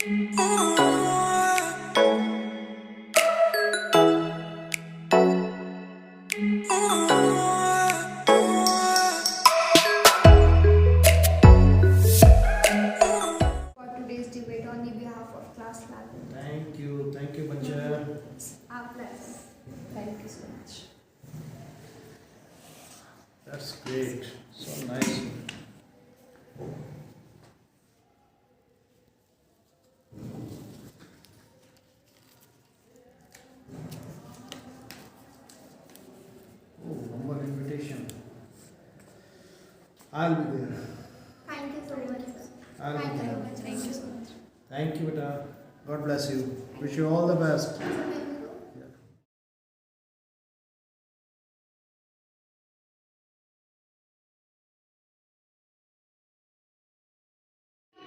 For today's debate on the behalf of class 11. Thank you, Bancha. It's our pleasure. Thank you so much. That's great. So nice. Oh, one more invitation. I'll be there. Thank you so much, sir. I'll be there. Thank you so much. Thank you, Beta. God bless you. Wish you all the best. Yeah.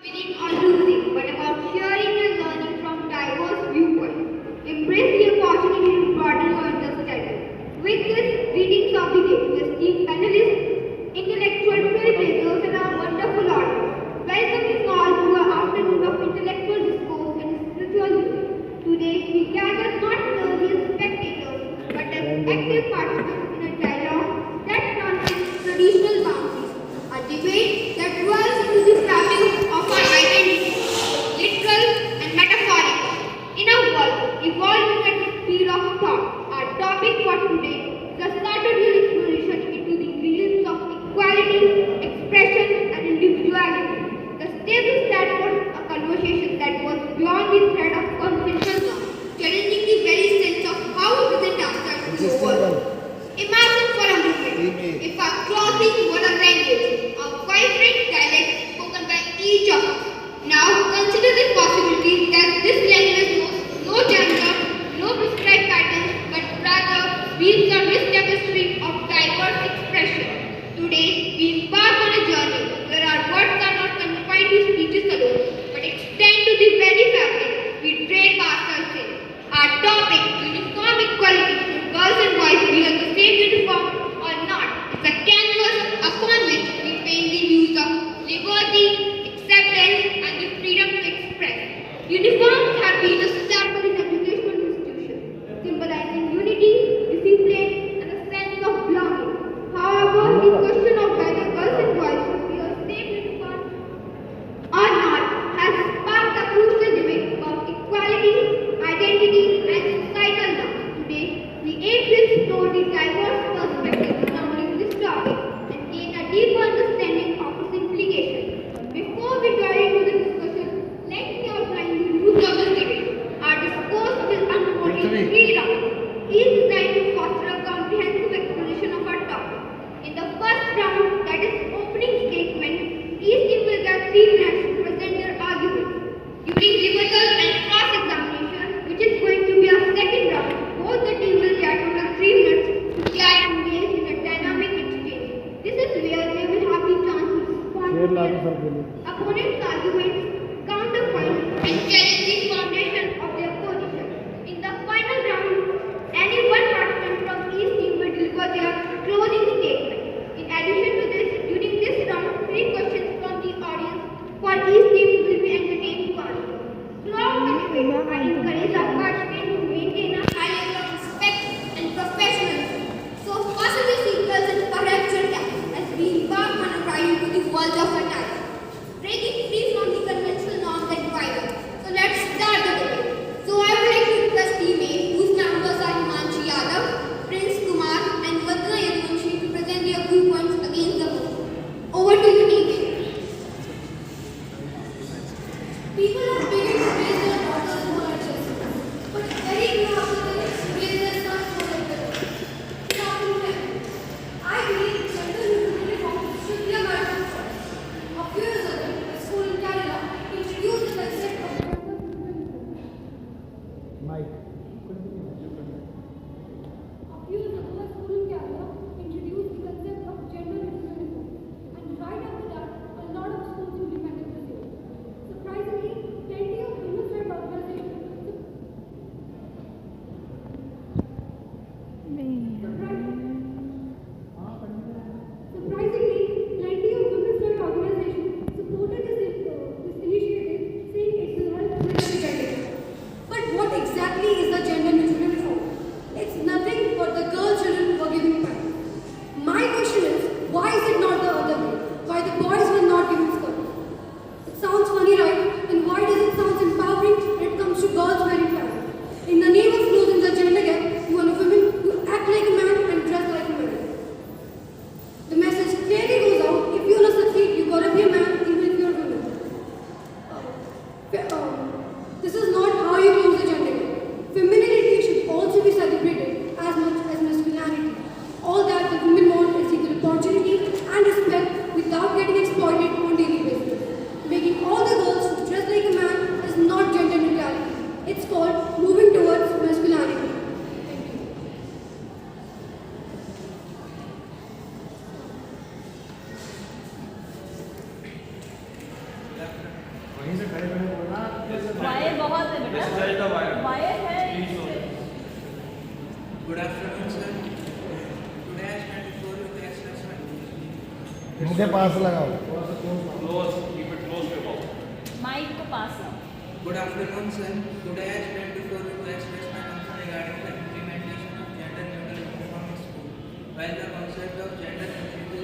Winning or losing, but about sharing and learning from diverse viewpoints. Embrace the opportunity to broaden your understanding. With this, readings of the day, we esteemed panelists, intellectual trailblazers, and our wonderful audience. Welcoming all to our afternoon of intellectual discourse and spiritual living. Today, we gather not merely as spectators, but as active participants in a dialogue that transcends traditional boundaries. A debate that dwells into the fabric of our identity, literal and metaphorical. In a world evolving at the speed of thought, our topic for today is a sartorial exploration into the realms of equality, expression, and individuality. The stage is set for a conversation that was beyond the thread of conventional norms, challenging the very sense of how we present ourselves to the world. Imagine for a moment if our clothing were a language, a vibrant dialect spoken by each of us. Now consider the possibility that this language knows no gender, no prescribed patterns, but rather weaves a rich tapestry of diverse expression. Today, we embark on a journey where our words are not confined to speeches alone, but extend to the very fabric we drape ourselves in. Our topic, uniform equality, girls and boys wear the same uniform or not, is a canvas upon which we paint the views of liberty, acceptance, and the freedom to express. Uniforms have been a staple in educational institutions, symbolizing unity, discipline, and a sense of belonging. However, the question of whether girls and boys should wear the same uniform or not has sparked a crucial debate about equality, identity, and societal norms. Today, we aim to explore the diverse perspectives surrounding this topic and gain a deeper understanding of its implications. Before we dive into the discussion, let me outline the rules of this debate. Our discourse will unfold in 3 rounds, each designed to foster a comprehensive explanation of our topic. In the first round, that is opening statement, each team will get 3 minutes to present their arguments. During rebuttal and cross-examination, which is going to be our second round, both the teams will get total 3 minutes to engage in a dynamic exchange. This is where they will have the chance to respond to their opponent's arguments, counterpoint, and challenge the foundation of their position. In the final round, any one participant from each team will deliver their closing statement. In addition to this, during this round, 3 questions from the audience for each team will be entertained to answer. Throughout the debate, I encourage our participants to maintain a high level of respect and professionalism. So fasten your seatbelts and perhaps your caps as we embark on a ride into the world of attire, breaking free from the conventional norms that divide us. So let's start the debate. होता है This बेटा? is the wire. Wire है Please इस show पे। me. Good afternoon, sir. Today I stand before you to express my मुझे पास लगाओ. Close. Keep it close to your mouth. Mic को पास लाओ। Good afternoon, sir. Today I stand before you to express my concern regarding the implementation of gender neutral uniform in school. While the concept of gender neutrality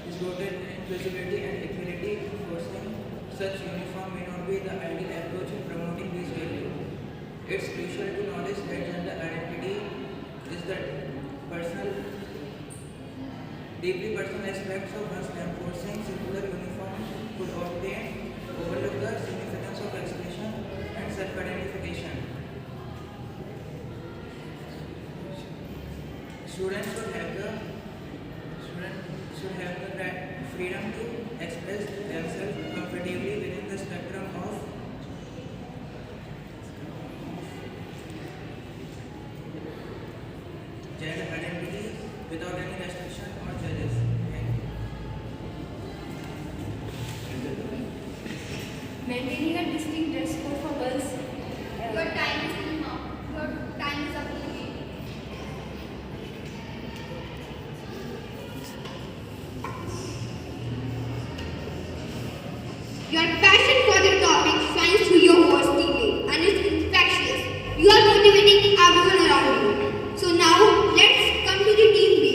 is rooted in inclusivity and equality, enforcing such uniform may not be the ideal approach in promoting these values. It's crucial to knowledge that gender identity is the deeply personal aspects of one's life. Enforcing similar uniform could obtain overlook the significance of expression and self-identification. Students should have the freedom to express themselves comfortably within the spectrum of gender identity without any restriction or judges. Thank you. Maintaining a distinct dress code for girls. Your time is up. Your time is up. Your passion for the topic shines through your words deeply and is infectious. You are motivating everyone around you. So now let's come to the team B.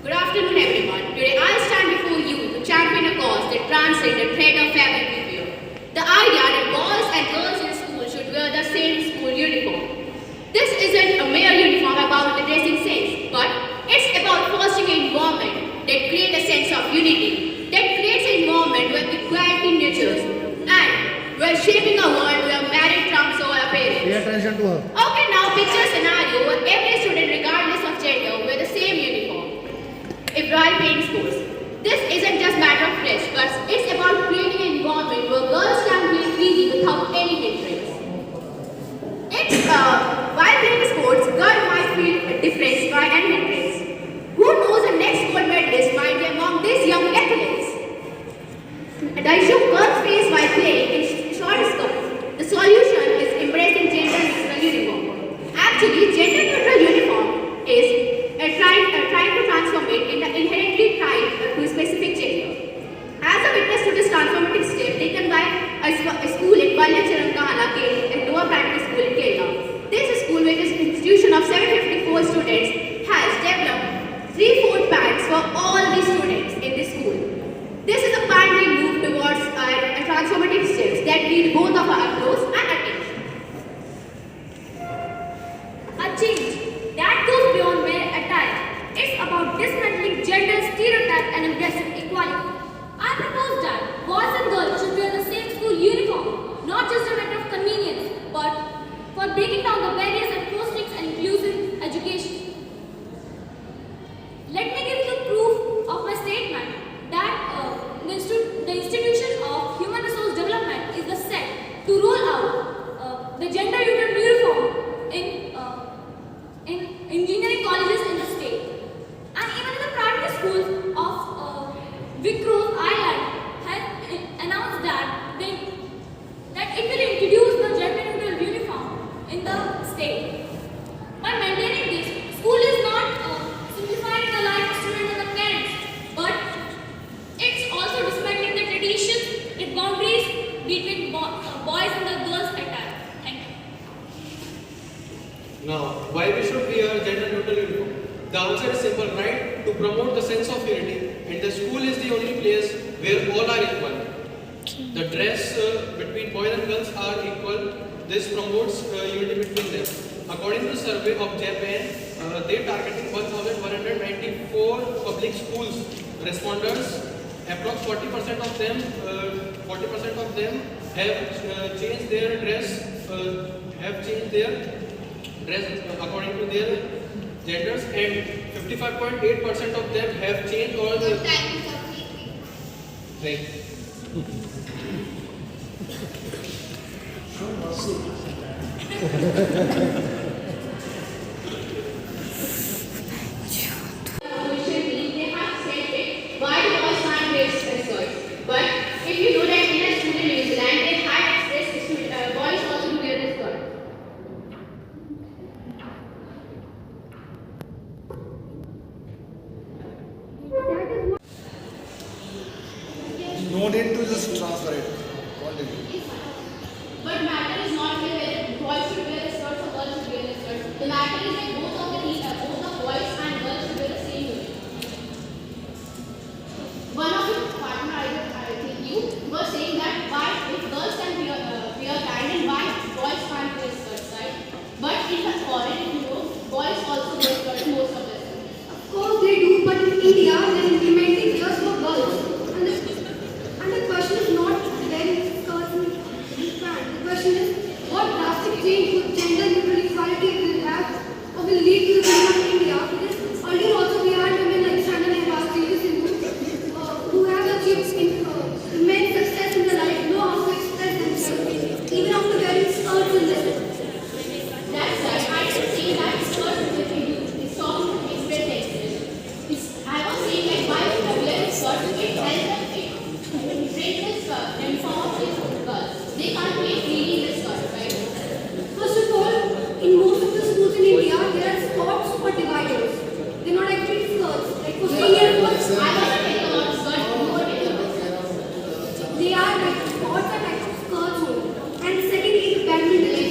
Good afternoon, everyone. Today I stand before you to champion a cause that transcends the threat of family behavior. The idea that boys and girls in school should wear the same school uniform. This isn't a mere uniform about the dressing sense, but it's about fostering an environment that creates a sense of unity, that creates an environment where equality nurtures, and we're shaping a world where merit trumps over appearance. Pay attention to her. Okay, now picture a scenario where every student, regardless of gender, wear the same uniform. If while playing sports, this isn't just matter of dress, but it's about creating an environment where girls can play freely without any hindrance. While playing sports, girls might feel difference by an hindrance. Who knows the next gold medalist might be among these young athletes? The issue girls face while playing in short skirts. The solution is embracing gender neutral uniform. Actually, gender neutral uniform is trying to transform it in the inherently tied to a specific gender. As a witness to this transformative step taken by a school in Balyacharankahala, a lower primary school in Kerala. This school, with its institution of 754 students, has developed 3/4 pants for all the students in this school. This is a pioneering move towards a transformative steps that need both of our applause and attention. A change that goes beyond mere attire. It's about dismantling gender stereotype and embracing equality. I propose that boys and girls should wear the same school uniform, not just a matter of convenience, but for breaking down the barriers and fostering an inclusive education. Let me give you proof of my statement that the institution of human resource development is the set to roll out the gender neutral uniform in engineering colleges in the state. And even in the private schools of Vikrose Island has announced that it will introduce the gender neutral uniform in the state. By maintaining this, school is not simplifying the life of students and the parents, but it's also respecting the traditions, the boundaries between boys and the girls attire. Thank you. Now, why we should wear gender neutral uniform? The answer is simple, right? To promote the sense of unity, and the school is the only place where all are equal. The dress between boys and girls are equal. This promotes unity between them. According to the survey of Japan, they targeting 1,194 public schools. Respondents, approx 40% of them have changed their dress according to their genders, and 55.8% of them have changed or Your time is up. right. Show mercy. Officially, they have said it why the boys can't wear skirts. But if you know that in a school in New Zealand, they had expressed boys also to wear the skirt. No need to just transfer it. Continue. But matter is not whether boys should wear the skirts or girls should wear the skirts. The matter is that both the boys and girls should wear the same uniform. One of your partner, I think you, were saying that why if girls can wear pant and why boys can't wear skirts, right? But in the foreign, if you know, boys also wear skirts most of the time. Of course they do, but in India they're implementing just for girls. And the question is not wearing skirts and pants. The question is what drastic change would gender neutral equality will have or will lead to the women of India? Because earlier also we had women like Shannon and who have achieved immense success in their life, know how to express themselves, even after wearing skirts and dresses. That's right. I should say that skirts with you. It's talking to express themselves. I was saying like why wearing skirts, it helps them, it breaks this uniform of these girls. They can't play freely in the skirt, right? First of all, in most of the schools in India, there are spots for dividers. They're not actually skirts. Like for senior girls, I was telling about skirt, you were telling about skirts. they are like spots are like skirts only. And secondly, the badminton.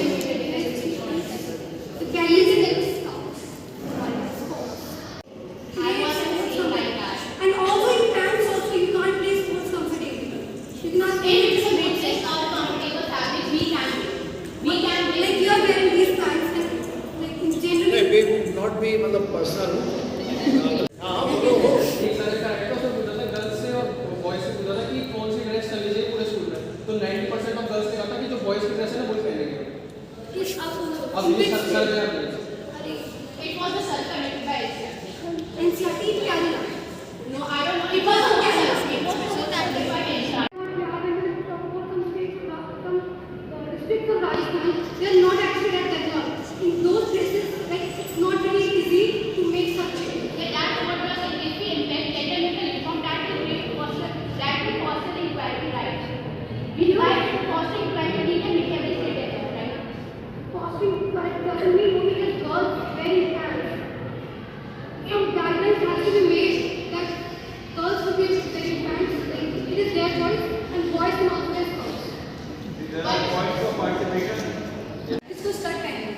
The badminton is scouts. I wasn't saying like that. And also in pants also you can't play sports comfortably. You cannot If it's a mid-size or comfortable fabric, we can play. We can play. like you are wearing these pants and like in general. It would not be मतलब personal. हाँ बोलो. एक साल का है तो उसमें पूछा था गर्ल्स से और बॉयज से पूछा था कि कौन सी ड्रेस चलनी चाहिए पूरे स्कूल में. तो 90% ऑफ गर्ल्स ने कहा था कि जो बॉयज की ड्रेस है ना वही पहनेंगे. Yes, अब ये सर में आप बोलिए. It was a circle by itself. NCERT in Kerala. No, I don't know. It was a circle. It was so that if I can start. District of Rajasthan, they are not actually that developed. In those places, like it's not very easy to make such change. Yeah, that's what was saying. If we implement gender neutral uniform, that will foster the equality, right? We like to foster equality and make every state equal, right? Fostering equality doesn't mean only just girls wearing pants. Some guidelines has to be made that girls should be wearing pants. Like, it is their choice, and boys can also wear skirts. There are points for participation. इसको start करेंगे.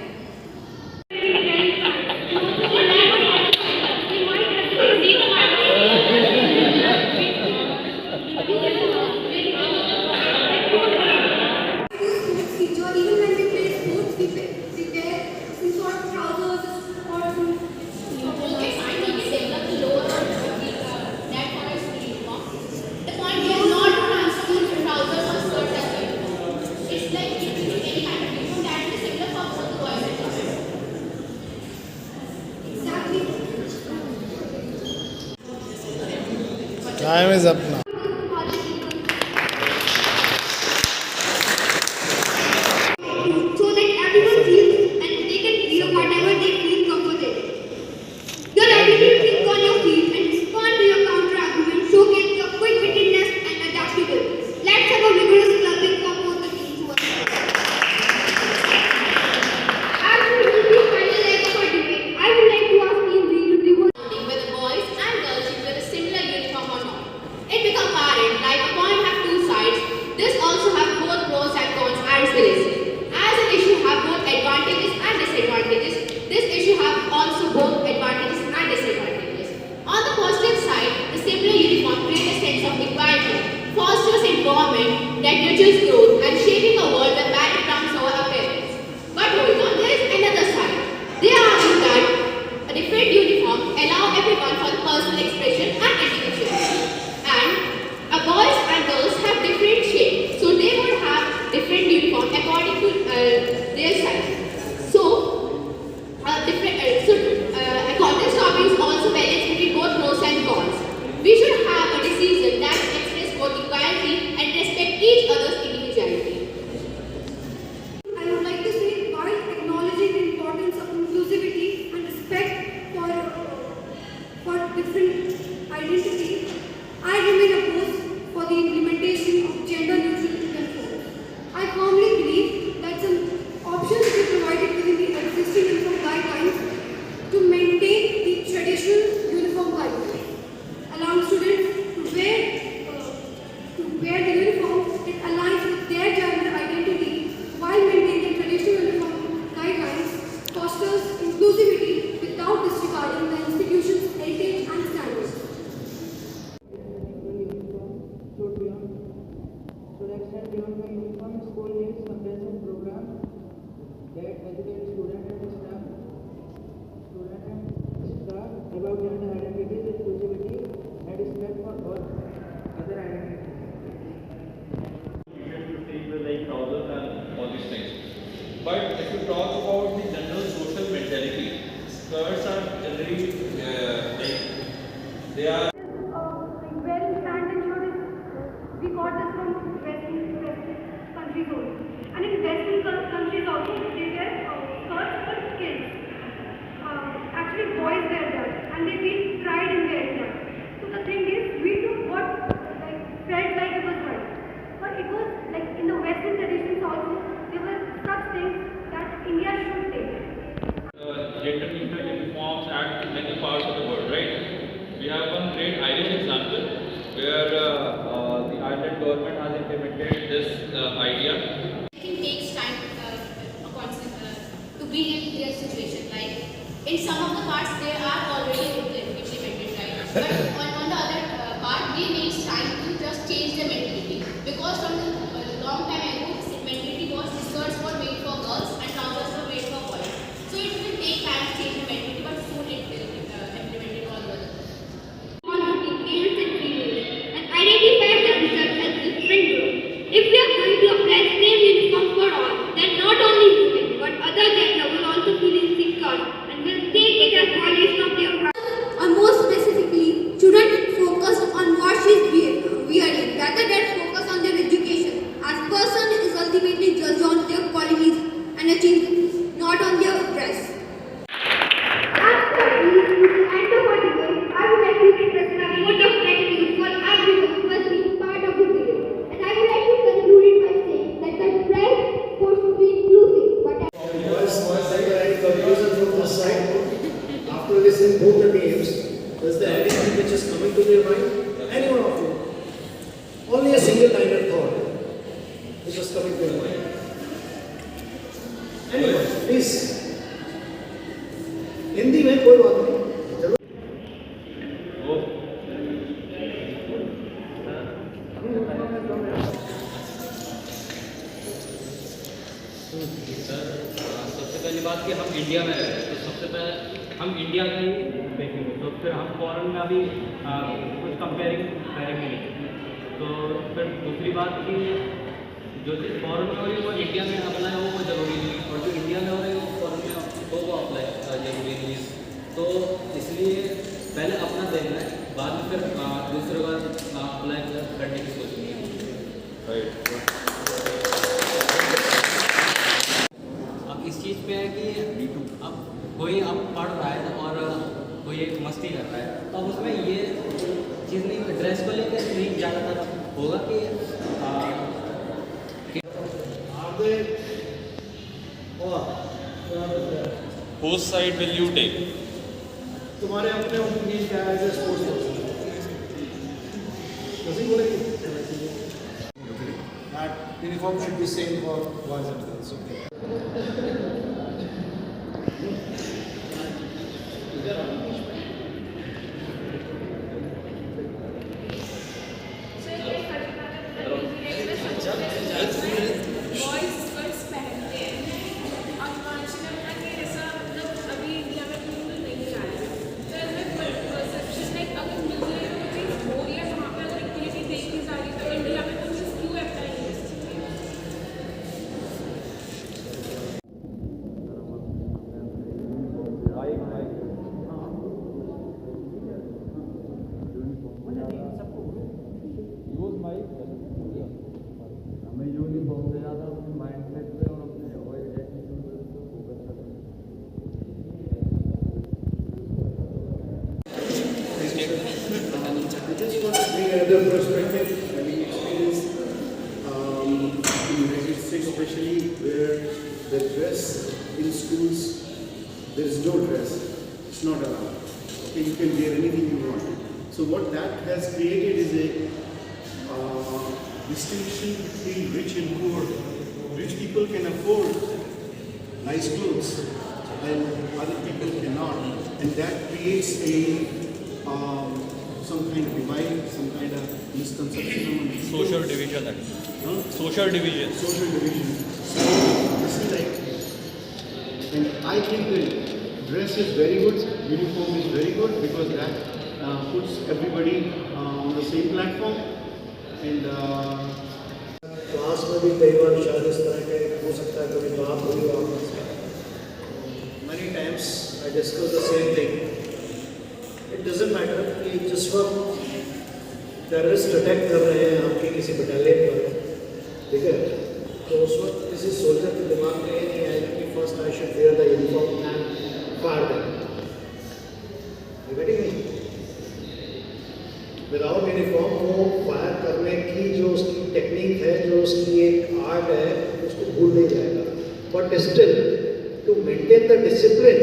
Even when we play sports, we wear some sort of trousers or some. Okay, fine. We can develop the lower that for us uniform. The point is not to transfer trousers or skirts as well. It's like if you do any kind of uniform that is similar for both the boys and girls. Exactly. Time is up now. So that everyone feels and they can wear whatever they feel comfortable. Your ability to think on your feet and respond to your counter argument showcase your quick wittedness and adaptability. Let's have a vigorous clapping for both the teams who are here. As we reach the final leg of our debate, I would like to ask Team B to reverse. Whether boys and girls should wear a similar uniform or not. It becomes apparent like a coin have two sides. This also have both pros and cons as well as. As an issue have both advantages and disadvantages, this issue have also both advantages and disadvantages. On the positive side, the similar uniform creates a sense of equality, fosters empowerment that nurtures growth and shaping a world where marriage comes over appearance. But hold on, there is another side. They argue that a different uniform allow everyone for personal expression and individuality. And boys and girls have different shapes, so they would have different uniform according to their size. So, inclusivity without disregarding the institution's heritage and standards. To the extent beyond the uniform, school needs comprehensive program that educate students and staff about gender identities, inclusivity, and respect for all other identities. To take the like trousers and all these things. But if you talk about the general social mentality, skirts are generally like they are. Where we stand and show this, we got this from Western countries only. And in Western countries also, they wear skirts for kids. Actually, boys wear that, and they feel pride in wearing that. So the thing is, we took what felt like it was right, but it was like in the Western traditions also, there were such things that India should take. Gender neutral uniforms at many parts of the world, right? We have one great Irish example where the Ireland government has implemented this idea. It takes time to be in their situation. Like in some of the parts they are already implemented, right? But on the other part, they need time to just change their mentality, because from the long time ago, mentality was skirts were made for girls and trousers were made for boys. So it will take time to change the mentality, but soon it will implement all over. Males and females and identify themselves as different groups. If we are going to apply same uniform for all, then not only women but other gender will also feel insecure and will take it as violation of their rights. Or more specifically, children focus on what she is wearing rather than focus on their education, as person is ultimately judged on their qualities and achievements, not on their dress. After this, to the end of our debate, I would like to express my vote of gratitude for everyone who has been part of this debate. And I would like to conclude it by saying that the dress was to be inclusive, but Boys, the user from this side, after listening both the names, is there anything which is coming to their mind? Anyone of you? Only a single line of thought which is coming to your mind. Anyone, please. Hindi में कोई बात नहीं. सबसे पहली बात कि हम India में रहते हैं, तो सबसे पहले हम इंडिया का ही देखेंगे, तो फिर हम फॉरेन में अभी कुछ कंपेयरिंग करेंगे नहीं. तो फिर दूसरी बात कि जो चीज़ फॉरेन में हो रही है वो इंडिया में अप्लाई हो वो ज़रूरी नहीं, और जो इंडिया में हो रही है वो फॉरेन में हो वो अप्लाई ज़रूरी नहीं है. तो इसलिए पहले अपना देखना है, बाद में फिर दूसरे बार अप्लाई करने की सोचनी है. अब इस चीज़ पे है कि अब कोई अब पढ़ रहा है और कोई एक मस्ती कर रहा है, तो अब उसमें ये चीज़ नहीं, ड्रेस को लेकर नहीं ज़्यादातर होगा कि Whose side will you take? तुम्हारे अपने ओपिनियन क्या है स्पोर्ट्स पर्सन? कैसे बोलेंगे? That uniform should be same for boys and girls. Okay. Boys skirts पहनते हैं और मानसिक कि ऐसा मतलब अभी इंडिया में बिल्कुल नहीं आया है. तो इसमें परसेप्शन लाइक अगर मुझे वो चीज़ हो रही है वहाँ पर अगर एक्टिविटी देखी जा रही है तो इंडिया में वो चीज़ क्यों अप्लाई नहीं हो सकती है. हमें यूनिफॉर्म से ज़्यादा अपने माइंड सेट पे और अपने एटीट्यूड पे फोकस करना है. I just want to bring another perspective. I mean, experience in United States, especially where the dress in schools, there is no dress. It's not allowed. Okay, you can wear anything you want. So what that has created is a distinction between rich and poor. Rich people can afford nice clothes, and other people cannot, and that creates a some kind of divide, some kind of misconception among the Social students. division. Huh? Social division. Social division. So this is like, and I think the dress is very good, uniform is very good because that puts everybody on the same platform, and class में भी कई बार शायद इस तरह के हो सकता है कभी बात हुई हो आपस में. Many times I discuss the same thing. It doesn't matter कि जिस वक्त टेररिस्ट अटैक कर रहे हैं आपकी किसी बटालियन पर, ठीक है, तो उस वक्त किसी सोल्जर के दिमाग में ये नहीं आएगा कि first I should wear the uniform and fire them. You getting me? Without uniform वो फायर करने की जो उसकी टेक्निक है, जो उसकी एक आर्ट है, उसको भूल नहीं जाएगा. But still to maintain the discipline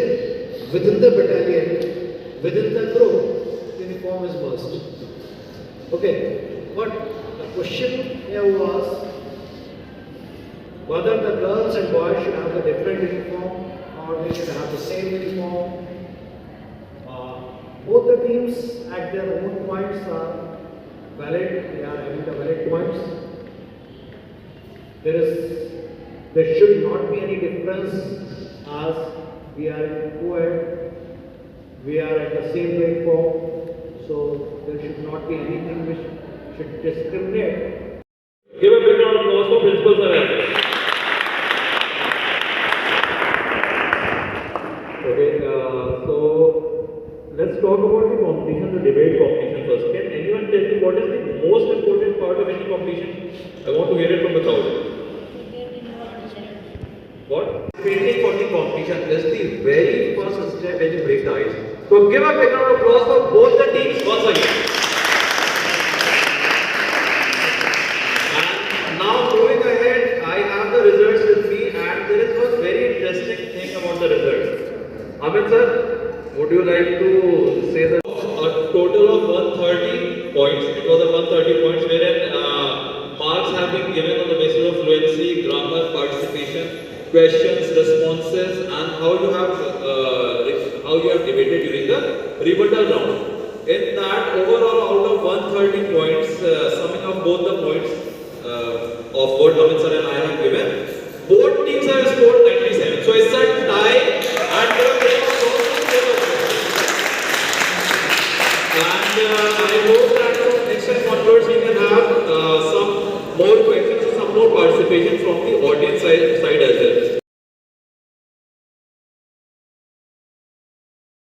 within the battalion, within the group, uniform is must. Okay, but the question here was whether the girls and boys should have a different uniform or they should have the same uniform. Both the teams at their own points are valid. They are having the valid points. There should not be any difference as we are in co-ed. We are at the same platform. So there should not be anything which should discriminate. Give a big round of applause for Principal Sir. Okay, so let's talk about the competition, the debate competition first. Can anyone tell me what is the most important part of any competition? I want to hear it from the crowd. What? Painting for the competition is the very first step when you break the ice. So give a big round of applause for both the teams once again. And now moving ahead, I have the results with me and there is one very interesting thing about the results. Amit sir, would you like to say that? A total of 130 points. It was a 130 points wherein marks have been given on the basis of fluency, grammar, participation, questions, responses, and how you have debated during the rebuttal round. In that, overall, out of 130 points, summing up both the points of what Amit sir and I have given, both teams have scored 97. So it's a tie, and I hope that from next time onwards we can have some more questions, some more participation from the audience side as well.